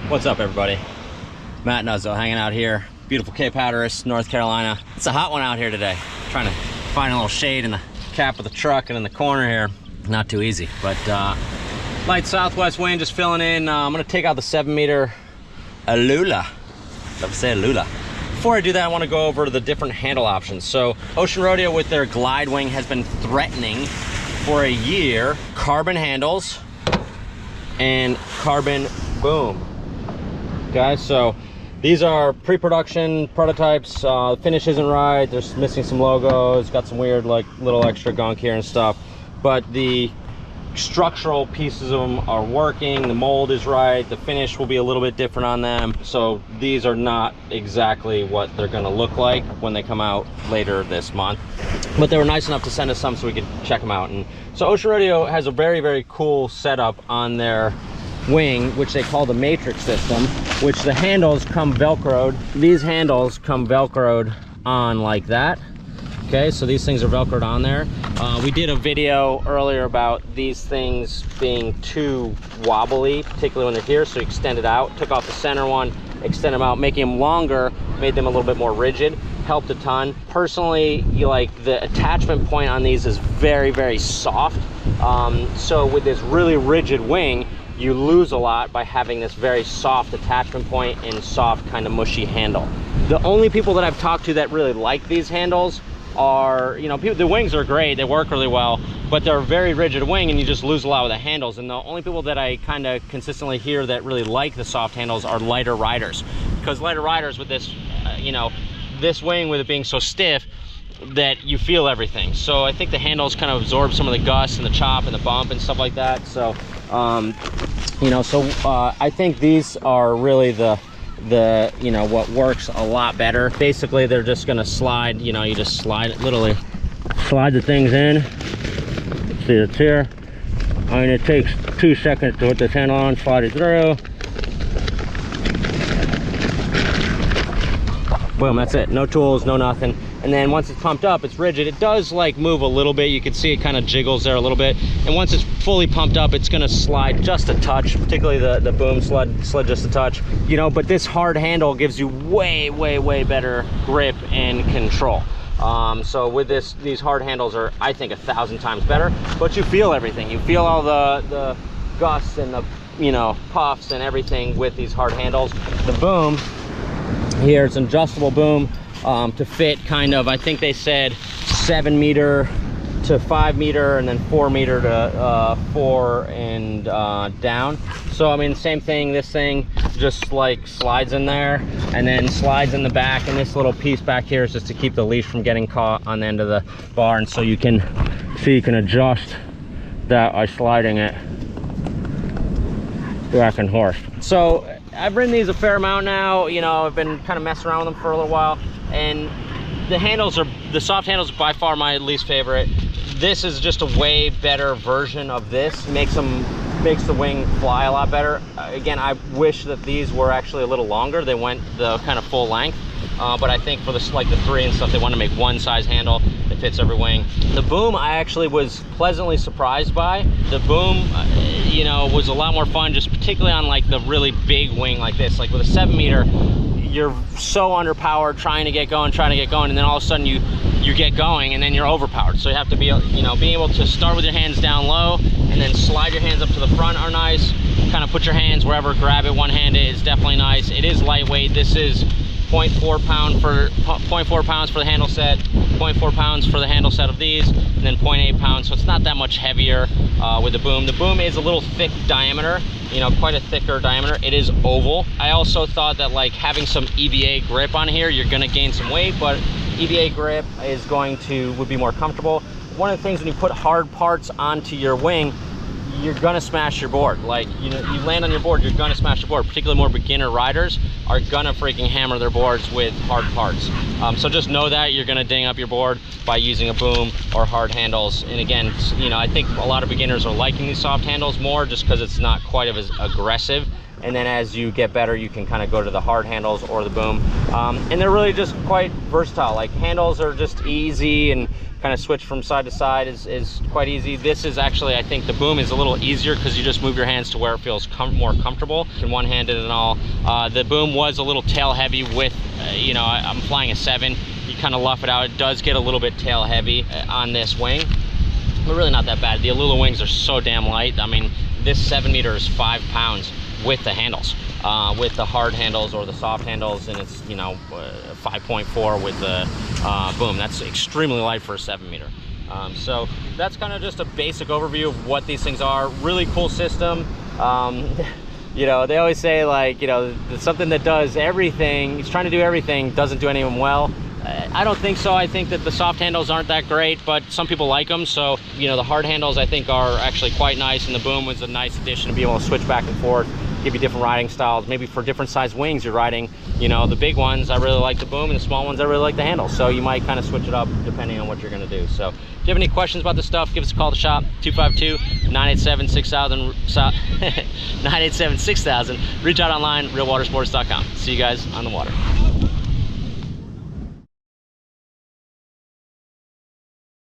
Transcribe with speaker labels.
Speaker 1: What's up, everybody? Matt Nuzzo hanging out here. Beautiful Cape Hatteras, North Carolina. It's a hot one out here today. Trying to find a little shade in the cap of the truck and in the corner here. Not too easy, but light southwest wind just filling in. I'm gonna take out the 7-meter Alula. Love to say Alula. Before I do that, I want to go over the different handle options. So Ocean Rodeo with their glide wing has been threatening for a year carbon handles and carbon boom. Guys, so these are pre-production prototypes. The finish isn't right, there's missing some logos, got some weird like little extra gunk here and stuff, but the structural pieces of them are working, the mold is right, the finish will be a little bit different on them. So these are not exactly what they're going to look like when they come out later this month, but they were nice enough to send us some so we could check them out. And so Ocean Rodeo has a very, very cool setup on their wing, which they call the matrix system, which the handles come velcroed. These handles come velcroed on like that. Okay, so these things are velcroed on there. We did a video earlier about these things being too wobbly, particularly when they're here, so extend it out. Took off the center one, extend them out, making them longer, made them a little bit more rigid, helped a ton. Personally, the attachment point on these is very, very soft. So with this really rigid wing, you lose a lot by having this very soft attachment point and soft kind of mushy handle. The only people that I've talked to that really like these handles are, the wings are great, they work really well, but they're a very rigid wing and you just lose a lot with the handles. And the only people that I kind of consistently hear that really like the soft handles are lighter riders, because lighter riders with this, this wing with it being so stiff that you feel everything. So I think the handles kind of absorb some of the gust and the chop and the bump and stuff like that. So I think these are really the what works a lot better. Basically they're just gonna slide, you just slide it, literally slide the things in. See, it's here. I mean, it takes 2 seconds to put this handle on, slide it through, boom, that's it. No tools, no nothing. And then once it's pumped up, it's rigid. It does like move a little bit. You can see it kind of jiggles there a little bit. And once it's fully pumped up, it's gonna slide just a touch, particularly the boom sled just a touch. But this hard handle gives you way, way, way better grip and control. So with these hard handles are, I think, 1,000 times better, but you feel everything. You feel all the gusts and the, puffs and everything with these hard handles. The boom here, it's an adjustable boom. To fit kind of, I think they said 7-meter to 5-meter and then 4-meter to 4 and down. So I mean, same thing, this thing just like slides in there and then slides in the back, and this little piece back here is just to keep the leash from getting caught on the end of the bar. And so you can see, you can adjust that by sliding it back and forth. So I've ridden these a fair amount now. I've been kind of messing around with them for a little while, and the soft handles are by far my least favorite. This is just a way better version of this. Makes the wing fly a lot better. Again, I wish that these were actually a little longer. They went the kind of full length, but I think for the 3 and stuff, they want to make one size handle that fits every wing. The boom, I actually was pleasantly surprised by. The boom, was a lot more fun, just particularly on like the really big wing like this. Like with a 7-meter, you're so underpowered trying to get going, and then all of a sudden you get going and then you're overpowered. So you have to be, being able to start with your hands down low and then slide your hands up to the front are nice. Kind of put your hands wherever, grab it one-handed is definitely nice. It is lightweight. This is 0.4 pounds for the handle set, 0.4 pounds for the handle set of these, and then 0.8 pounds. So it's not that much heavier with the boom. The boom is a little thick diameter, quite a thicker diameter. It is oval. I also thought that like having some EVA grip on here, you're gonna gain some weight, but EVA grip would be more comfortable. One of the things when you put hard parts onto your wing, you're gonna smash your board. Like, you land on your board, you're gonna smash your board. Particularly more beginner riders are gonna freaking hammer their boards with hard parts. So just know that you're gonna ding up your board by using a boom or hard handles. And again, I think a lot of beginners are liking these soft handles more just because it's not quite as aggressive and then as you get better, you can kind of go to the hard handles or the boom. And they're really just quite versatile. Like, handles are just easy, and kind of switch from side to side is quite easy. This is actually, I think the boom is a little easier because you just move your hands to where it feels more comfortable. You can one-handed and all. The boom was a little tail heavy with, you know, I'm flying a 7. You kind of luff it out. It does get a little bit tail heavy on this wing, but really not that bad. The Alula wings are so damn light. I mean, this 7 meter is 5 pounds with the handles, with the hard handles or the soft handles, and it's, you know, 5.4 with the boom. That's extremely light for a 7 meter. So that's kind of just a basic overview of what these things are. Really cool system. You know, they always say, like, you know, something that does everything, it's trying to do everything, doesn't do any of them well. I don't think so. I think that the soft handles aren't that great, but some people like them. So, you know, the hard handles I think are actually quite nice, and the boom was a nice addition to be able to switch back and forth, give you different riding styles. Maybe for different size wings you're riding, you know, the big ones, I really like the boom, and the small ones, I really like the handles. So you might kind of switch it up depending on what you're going to do. So if you have any questions about this stuff, give us a call to shop, 252-987-6000, 987-6000. Reach out online, realwatersports.com. See you guys on the water.